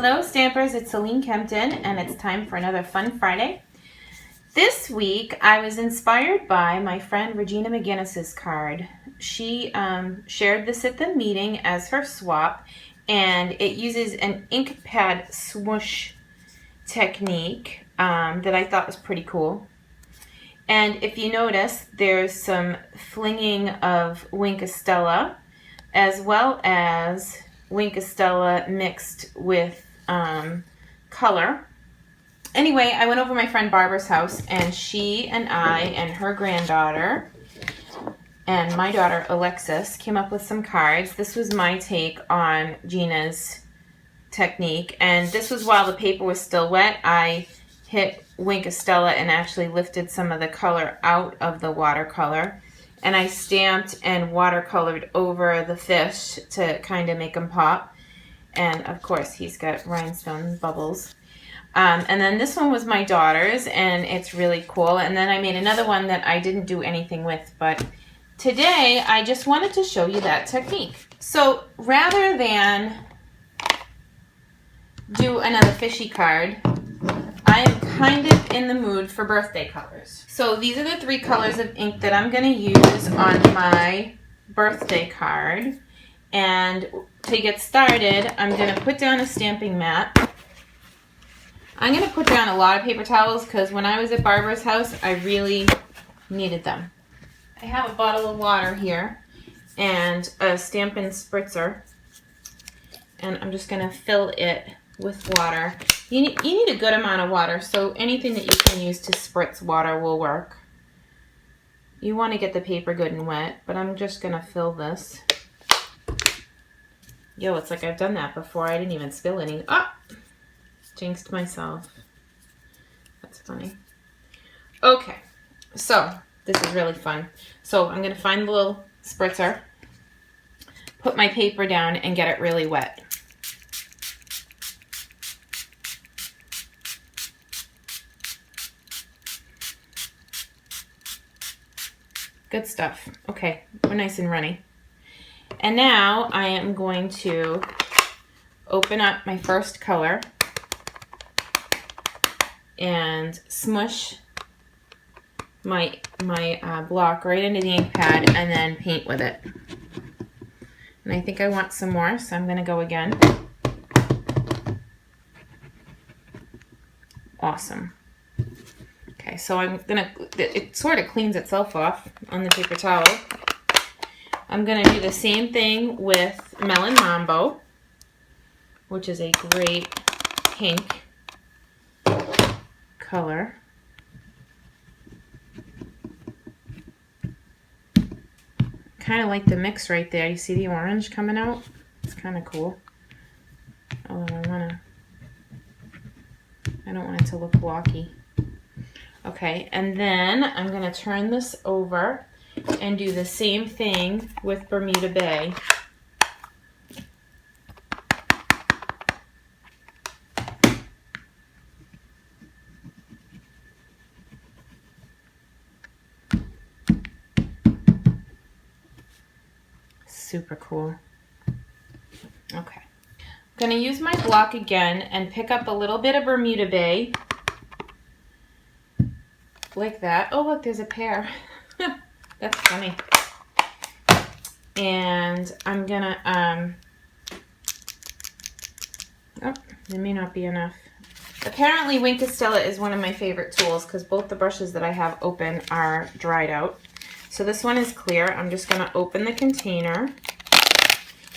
Hello Stampers, it's Selene Kempton and it's time for another Fun Friday. This week I was inspired by my friend Regina McGinnis's card. She shared this at the meeting as her swap, and it uses an Inkpad swoosh technique that I thought was pretty cool. And if you notice, there's some flinging of Winkostella as well as Winkostella mixed with color. Anyway, I went over to my friend Barbara's house, and she and I and her granddaughter and my daughter Alexis came up with some cards. This was my take on Gina's technique, and this was while the paper was still wet. I hit Winkostella and actually lifted some of the color out of the watercolor, and I stamped and watercolored over the fish to kind of make them pop. And of course he's got rhinestone bubbles. And then this one was my daughter's, and it's really cool. And then I made another one that I didn't do anything with, but today I just wanted to show you that technique. So rather than do another fishy card, I am kind of in the mood for birthday colors. So these are the 3 colors of ink that I'm going to use on my birthday card. And to get started, I'm going to put down a stamping mat. I'm going to put down a lot of paper towels because when I was at Barbara's house, I really needed them. I have a bottle of water here and a Stampin spritzer, and I'm just going to fill it with water. You need a good amount of water, so anything that you can use to spritz water will work. You want to get the paper good and wet, but I'm just going to fill this. Yo, it's like I've done that before. I didn't even spill any. Ah! Jinxed myself. That's funny. Okay, so this is really fun. So I'm going to find the little spritzer, put my paper down, and get it really wet. Good stuff. Okay, we're nice and runny. And now I am going to open up my first color and smush my block right into the ink pad and then paint with it. And I think I want some more, so I'm going to go again. Awesome. Okay, so I'm going to, it sort of cleans itself off on the paper towel. I'm going to do the same thing with Melon Mambo, which is a great pink color. Kind of like the mix right there. You see the orange coming out? It's kind of cool. Oh, I don't want it to look blocky. Okay, and then I'm going to turn this over and do the same thing with Bermuda Bay. Super cool. Okay. I'm going to use my block again and pick up a little bit of Bermuda Bay. Like that. Oh, look, there's a pear. That's funny. And I'm going to, oh, there may not be enough. Apparently, Winkostella is one of my favorite tools because both the brushes that I have open are dried out. So this one is clear. I'm just going to open the container.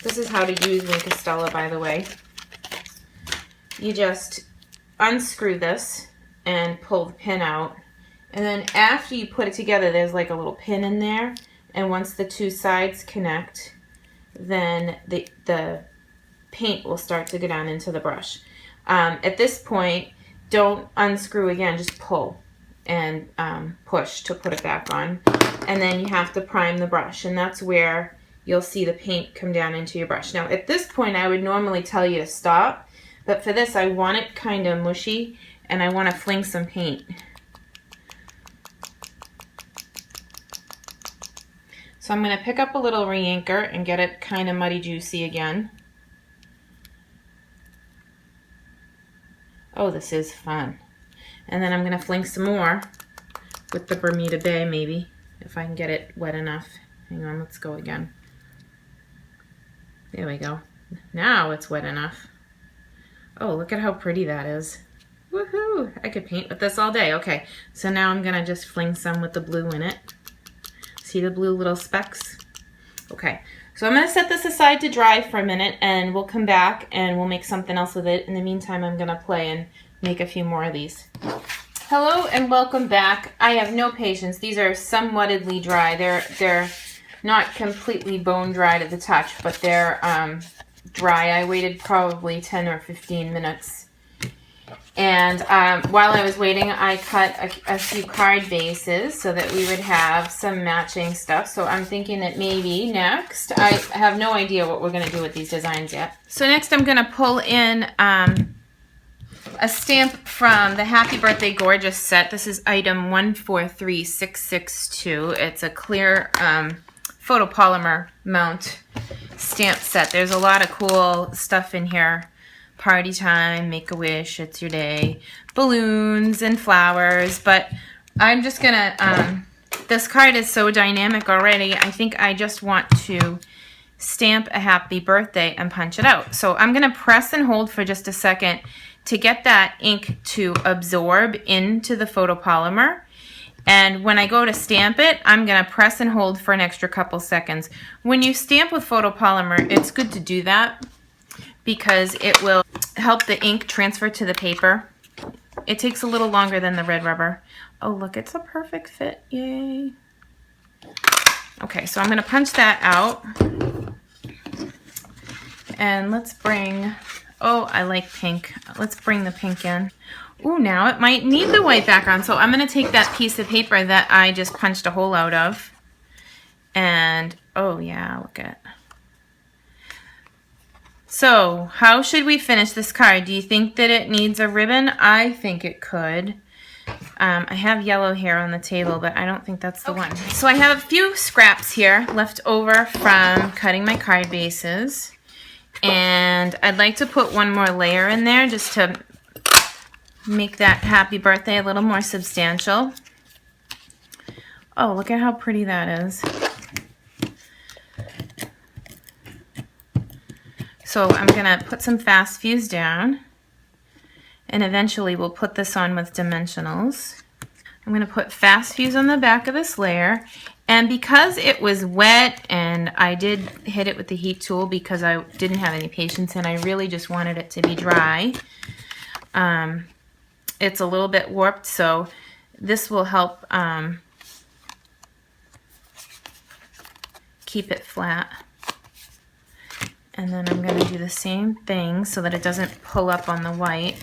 This is how to use Winkostella, by the way. You just unscrew this and pull the pin out. And then after you put it together, there's like a little pin in there. And once the 2 sides connect, then the paint will start to go down into the brush. At this point, don't unscrew again, just pull and push to put it back on. And then you have to prime the brush, and that's where you'll see the paint come down into your brush. Now at this point I would normally tell you to stop, but for this I want it kind of mushy and I want to fling some paint. So I'm going to pick up a little re-inker and get it kind of muddy juicy again. Oh, this is fun. And then I'm gonna fling some more with the Bermuda Bay, maybe, if I can get it wet enough. Hang on, let's go again. There we go. Now it's wet enough. Oh, look at how pretty that is. Woohoo! I could paint with this all day. Okay, so now I'm gonna just fling some with the blue in it. See the blue little specks? Okay, so I'm gonna set this aside to dry for a minute and we'll come back and we'll make something else with it. In the meantime, I'm gonna play and make a few more of these. Hello and welcome back. I have no patience. These are somewhatly dry. They're not completely bone dry to the touch, but they're dry. I waited probably 10 or 15 minutes. And while I was waiting, I cut a few card bases so that we would have some matching stuff. So I'm thinking that maybe next, I have no idea what we're going to do with these designs yet. So next I'm going to pull in a stamp from the Happy Birthday Gorgeous set. This is item 143662. It's a clear photopolymer mount stamp set. There's a lot of cool stuff in here. Party time, make a wish, it's your day, balloons and flowers, but I'm just gonna, this card is so dynamic already, I think I just want to stamp a happy birthday and punch it out. So I'm gonna press and hold for just a second to get that ink to absorb into the photopolymer. And when I go to stamp it, I'm gonna press and hold for an extra couple seconds. When you stamp with photopolymer, it's good to do that because it will help the ink transfer to the paper. It takes a little longer than the red rubber. Oh, look, it's a perfect fit. Yay. Okay, so I'm going to punch that out. And let's bring, oh, I like pink. Let's bring the pink in. Ooh, now it might need the white background. So I'm going to take that piece of paper that I just punched a hole out of. And, oh yeah, look at it. So, how should we finish this card? Do you think that it needs a ribbon? I think it could. I have yellow here on the table, but I don't think that's the one. So I have a few scraps here left over from cutting my card bases. And I'd like to put one more layer in there just to make that happy birthday a little more substantial. Oh, look at how pretty that is. So I'm gonna put some fast fuse down and eventually we'll put this on with dimensionals. I'm gonna put fast fuse on the back of this layer, and because it was wet and I did hit it with the heat tool because I didn't have any patience and I really just wanted it to be dry, it's a little bit warped, so this will help keep it flat. And then I'm going to do the same thing so that it doesn't pull up on the white.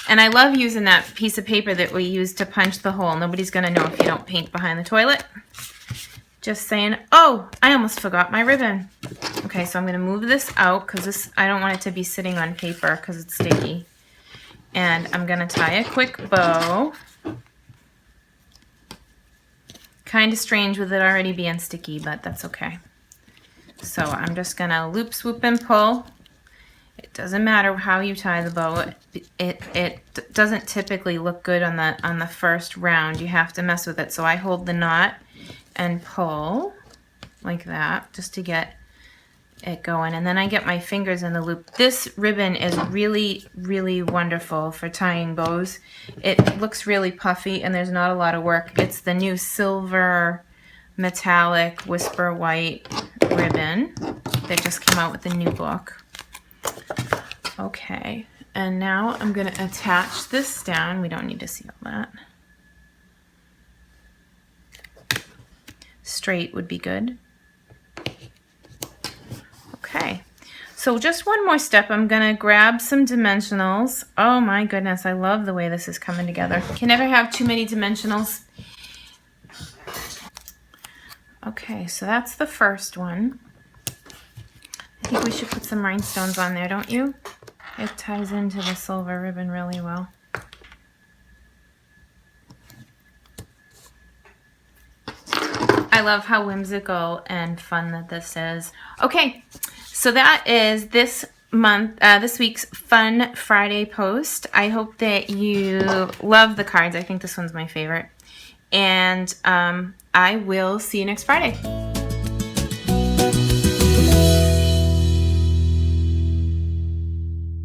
And I love using that piece of paper that we use to punch the hole. Nobody's going to know if you don't paint behind the toilet. Just saying, oh, I almost forgot my ribbon. Okay, so I'm going to move this out because I don't want it to be sitting on paper because it's sticky. And I'm going to tie a quick bow. Kind of strange with it already being sticky, but that's okay. So I'm just gonna loop, swoop, and pull. It doesn't matter how you tie the bow. It doesn't typically look good on the first round. You have to mess with it. So I hold the knot and pull like that just to get it going. And then I get my fingers in the loop. This ribbon is really, really wonderful for tying bows. It looks really puffy and there's not a lot of work. It's the new silver metallic whisper white ribbon that just came out with the new book. Okay, and now I'm going to attach this down. We don't need to see all that. Straight would be good. Okay, so just one more step. I'm going to grab some dimensionals. Oh my goodness, I love the way this is coming together. Can never have too many dimensionals. Okay, so that's the first one. I think we should put some rhinestones on there, don't you? It ties into the silver ribbon really well. I love how whimsical and fun that this is. Okay, so that is this this week's Fun Friday post. I hope that you love the cards. I think this one's my favorite. And I will see you next Friday.